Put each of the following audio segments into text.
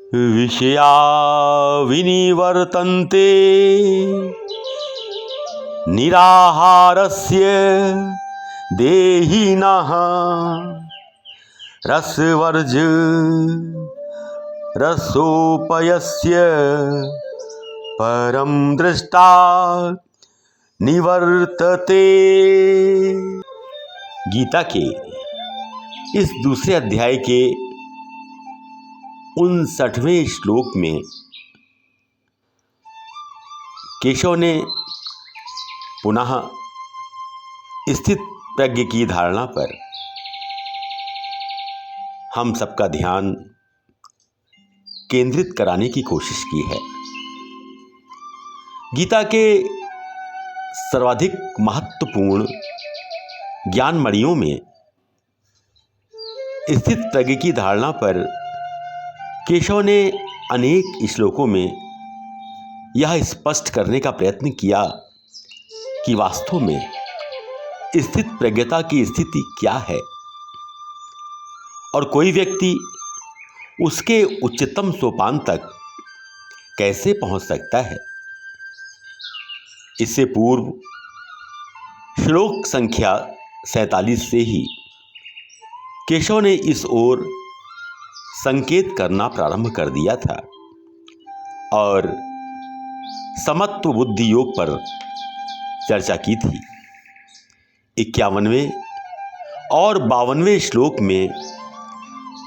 विषया विनिवर्तन्ते निराहारस्य देहिनः रसवर्ज रसोपयस्य परम दृष्टा निवर्तते। गीता के इस दूसरे अध्याय के 59वें श्लोक में केशव ने पुनः स्थित प्रज्ञ की धारणा पर हम सबका ध्यान केंद्रित कराने की कोशिश की है। गीता के सर्वाधिक महत्वपूर्ण ज्ञान मणियों में स्थित प्रज्ञ की धारणा पर केशव ने अनेक श्लोकों में यह स्पष्ट करने का प्रयत्न किया कि वास्तव में स्थित प्रज्ञता की स्थिति क्या है और कोई व्यक्ति उसके उच्चतम सोपान तक कैसे पहुंच सकता है। इससे पूर्व श्लोक संख्या 47 से ही केशव ने इस ओर संकेत करना प्रारंभ कर दिया था और समत्व बुद्धि योग पर चर्चा की थी। 51वें और 52वें श्लोक में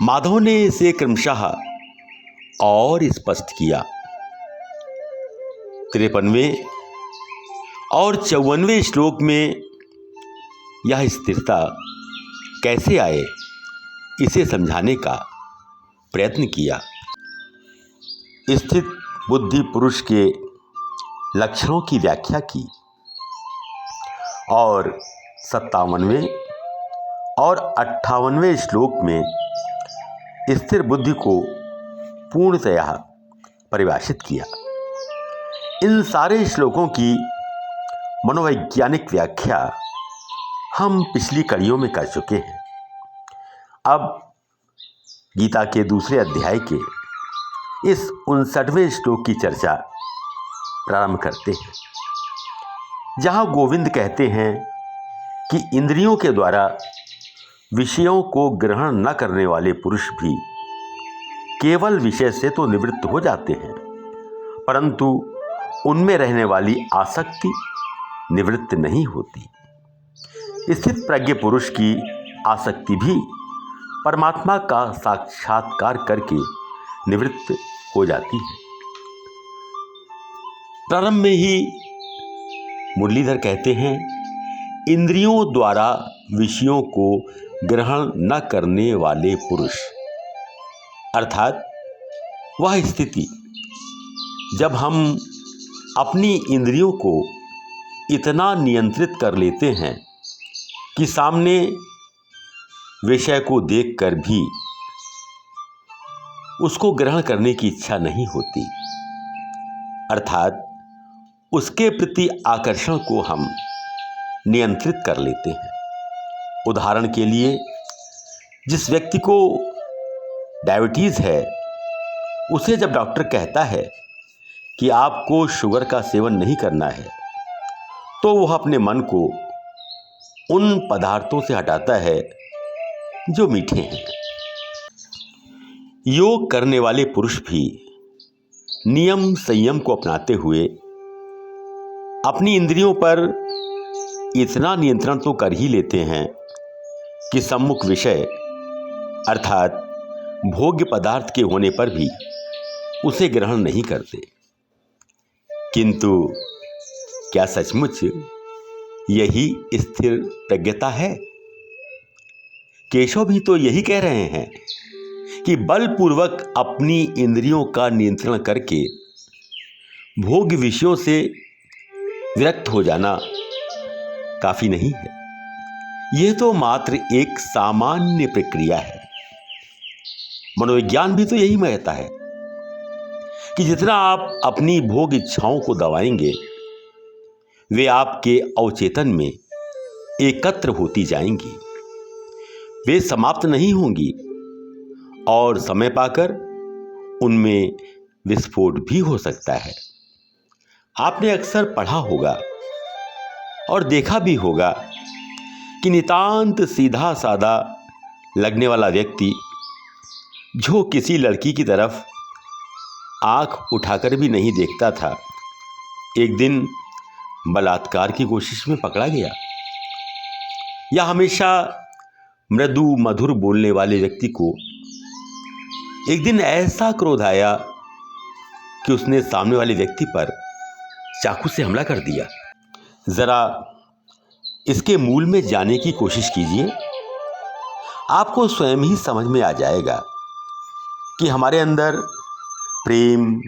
माधव ने इसे क्रमशः और स्पष्ट किया। 53वें और 54वें श्लोक में यह स्थिरता कैसे आए इसे समझाने का प्रयत्न किया। स्थित बुद्धि पुरुष के लक्षणों की व्याख्या की और 57वें और 58वें श्लोक में स्थिर बुद्धि को पूर्णतया परिभाषित किया। इन सारे श्लोकों की मनोवैज्ञानिक व्याख्या हम पिछली कड़ियों में कर चुके हैं। अब गीता के दूसरे अध्याय के इस 59वें श्लोक की चर्चा प्रारंभ करते हैं, जहां गोविंद कहते हैं कि इंद्रियों के द्वारा विषयों को ग्रहण न करने वाले पुरुष भी केवल विषय से तो निवृत्त हो जाते हैं, परंतु उनमें रहने वाली आसक्ति निवृत्त नहीं होती। स्थित प्रज्ञ पुरुष की आसक्ति भी परमात्मा का साक्षात्कार करके निवृत्त हो जाती है। प्रारंभ में ही मुरलीधर कहते हैं, इंद्रियों द्वारा विषयों को ग्रहण न करने वाले पुरुष, अर्थात वह स्थिति जब हम अपनी इंद्रियों को इतना नियंत्रित कर लेते हैं कि सामने विषय को देखकर भी उसको ग्रहण करने की इच्छा नहीं होती, अर्थात उसके प्रति आकर्षण को हम नियंत्रित कर लेते हैं। उदाहरण के लिए, जिस व्यक्ति को डायबिटीज है, उसे जब डॉक्टर कहता है कि आपको शुगर का सेवन नहीं करना है, तो वह अपने मन को उन पदार्थों से हटाता है जो मीठे हैं। योग करने वाले पुरुष भी नियम संयम को अपनाते हुए अपनी इंद्रियों पर इतना नियंत्रण तो कर ही लेते हैं कि सम्मुख विषय अर्थात भोग्य पदार्थ के होने पर भी उसे ग्रहण नहीं करते। किंतु क्या सचमुच यही स्थिर प्रज्ञता है? केशव भी तो यही कह रहे हैं कि बलपूर्वक अपनी इंद्रियों का नियंत्रण करके भोग्य विषयों से विरक्त हो जाना काफी नहीं है। यह तो मात्र एक सामान्य प्रक्रिया है। मनोविज्ञान भी तो यही कहता है कि जितना आप अपनी भोग इच्छाओं को दबाएंगे, वे आपके अवचेतन में एकत्र होती जाएंगी, वे समाप्त नहीं होंगी और समय पाकर उनमें विस्फोट भी हो सकता है। आपने अक्सर पढ़ा होगा और देखा भी होगा कि नितांत सीधा साधा लगने वाला व्यक्ति जो किसी लड़की की तरफ आंख उठाकर भी नहीं देखता था, एक दिन बलात्कार की कोशिश में पकड़ा गया। या हमेशा मृदु मधुर बोलने वाले व्यक्ति को एक दिन ऐसा क्रोध आया कि उसने सामने वाले व्यक्ति पर चाकू से हमला कर दिया। जरा इसके मूल में जाने की कोशिश कीजिए, आपको स्वयं ही समझ में आ जाएगा कि हमारे अंदर प्रेम,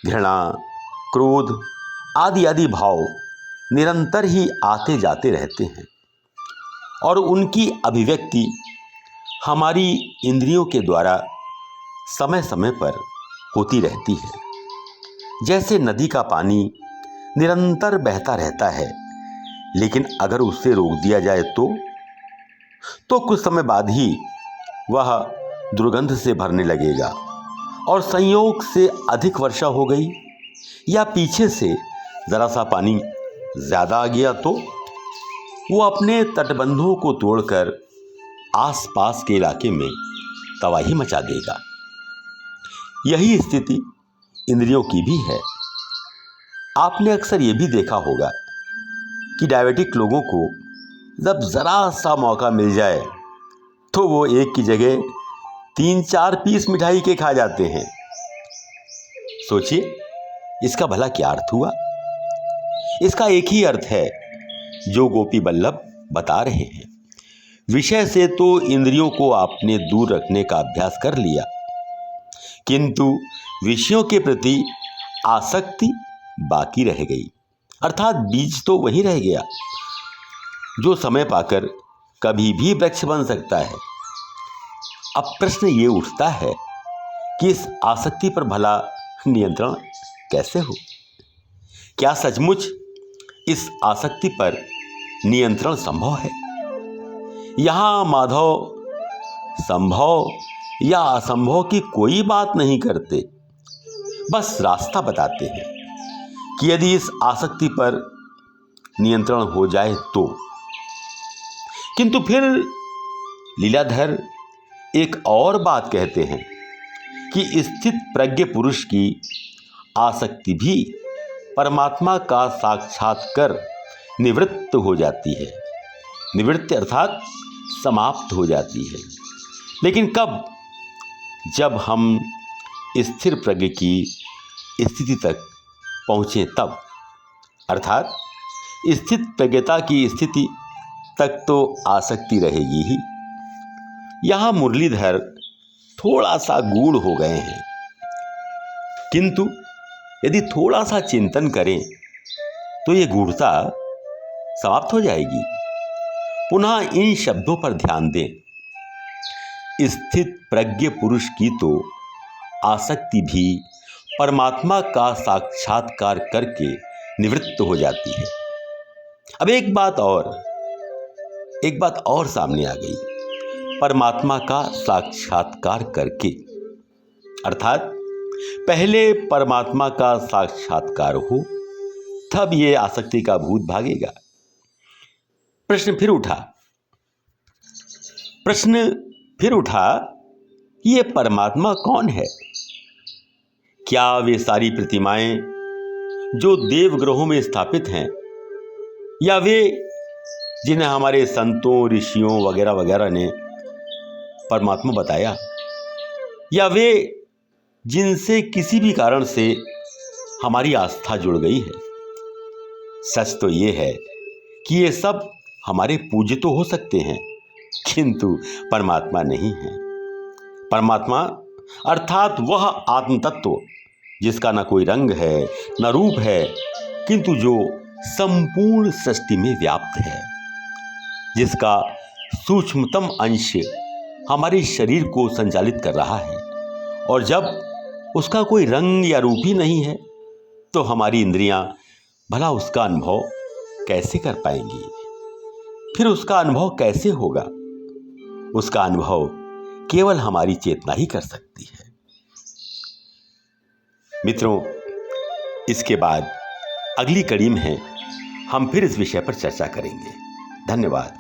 घृणा, क्रोध आदि आदि भाव निरंतर ही आते जाते रहते हैं और उनकी अभिव्यक्ति हमारी इंद्रियों के द्वारा समय समय पर होती रहती है। जैसे नदी का पानी निरंतर बहता रहता है, लेकिन अगर उससे रोक दिया जाए तो कुछ समय बाद ही वह दुर्गंध से भरने लगेगा और संयोग से अधिक वर्षा हो गई या पीछे से जरा सा पानी ज़्यादा आ गया तो वो अपने तटबंधों को तोड़कर आसपास के इलाके में तबाही मचा देगा। यही स्थिति इंद्रियों की भी है। आपने अक्सर ये भी देखा होगा कि डायबिटिक लोगों को जब ज़रा सा मौका मिल जाए तो वो एक की जगह 3-4 पीस मिठाई के खा जाते हैं। सोचिए, इसका भला क्या अर्थ हुआ? इसका एक ही अर्थ है जो गोपी बल्लभ बता रहे हैं। विषय से तो इंद्रियों को आपने दूर रखने का अभ्यास कर लिया, किंतु विषयों के प्रति आसक्ति बाकी रह गई, अर्थात बीज तो वही रह गया जो समय पाकर कभी भी वृक्ष बन सकता है। अब प्रश्न ये उठता है कि इस आसक्ति पर भला नियंत्रण कैसे हो? क्या सचमुच इस आसक्ति पर नियंत्रण संभव है? यहाँ माधव संभव या असंभव की कोई बात नहीं करते, बस रास्ता बताते हैं कि यदि इस आसक्ति पर नियंत्रण हो जाए तो। किंतु फिर लीलाधर एक और बात कहते हैं कि स्थित प्रज्ञ पुरुष की आसक्ति भी परमात्मा का साक्षात्कार निवृत्त हो जाती है। निवृत्त अर्थात समाप्त हो जाती है। लेकिन कब? जब हम स्थिर प्रज्ञ की स्थिति तक पहुँचें तब, अर्थात स्थित प्रज्ञता की स्थिति तक तो आसक्ति रहेगी ही। यहाँ मुरलीधर थोड़ा सा गूढ़ हो गए हैं, किंतु यदि थोड़ा सा चिंतन करें तो ये गूढ़ता समाप्त हो जाएगी। पुनः इन शब्दों पर ध्यान दें। स्थित प्रज्ञ पुरुष की तो आसक्ति भी परमात्मा का साक्षात्कार करके निवृत्त हो जाती है। अब एक बात और सामने आ गई। परमात्मा का साक्षात्कार करके, अर्थात पहले परमात्मा का साक्षात्कार हो, तब ये आसक्ति का भूत भागेगा। प्रश्न फिर उठा कि ये परमात्मा कौन है? क्या वे सारी प्रतिमाएं जो देवग्रहों में स्थापित हैं, या वे जिन्हें हमारे संतों, ऋषियों वगैरह वगैरह ने परमात्मा बताया, या वे जिनसे किसी भी कारण से हमारी आस्था जुड़ गई है? सच तो ये है कि ये सब हमारे पूज्य तो हो सकते हैं, किंतु परमात्मा नहीं है। परमात्मा अर्थात वह आत्म तत्व जिसका न कोई रंग है न रूप है, किंतु जो संपूर्ण सृष्टि में व्याप्त है, जिसका सूक्ष्मतम अंश हमारे शरीर को संचालित कर रहा है। और जब उसका कोई रंग या रूप ही नहीं है तो हमारी इंद्रियां भला उसका अनुभव कैसे कर पाएंगी? फिर उसका अनुभव कैसे होगा? उसका अनुभव केवल हमारी चेतना ही कर सकती है। मित्रों, इसके बाद अगली कड़ी में हम फिर इस विषय पर चर्चा करेंगे। धन्यवाद।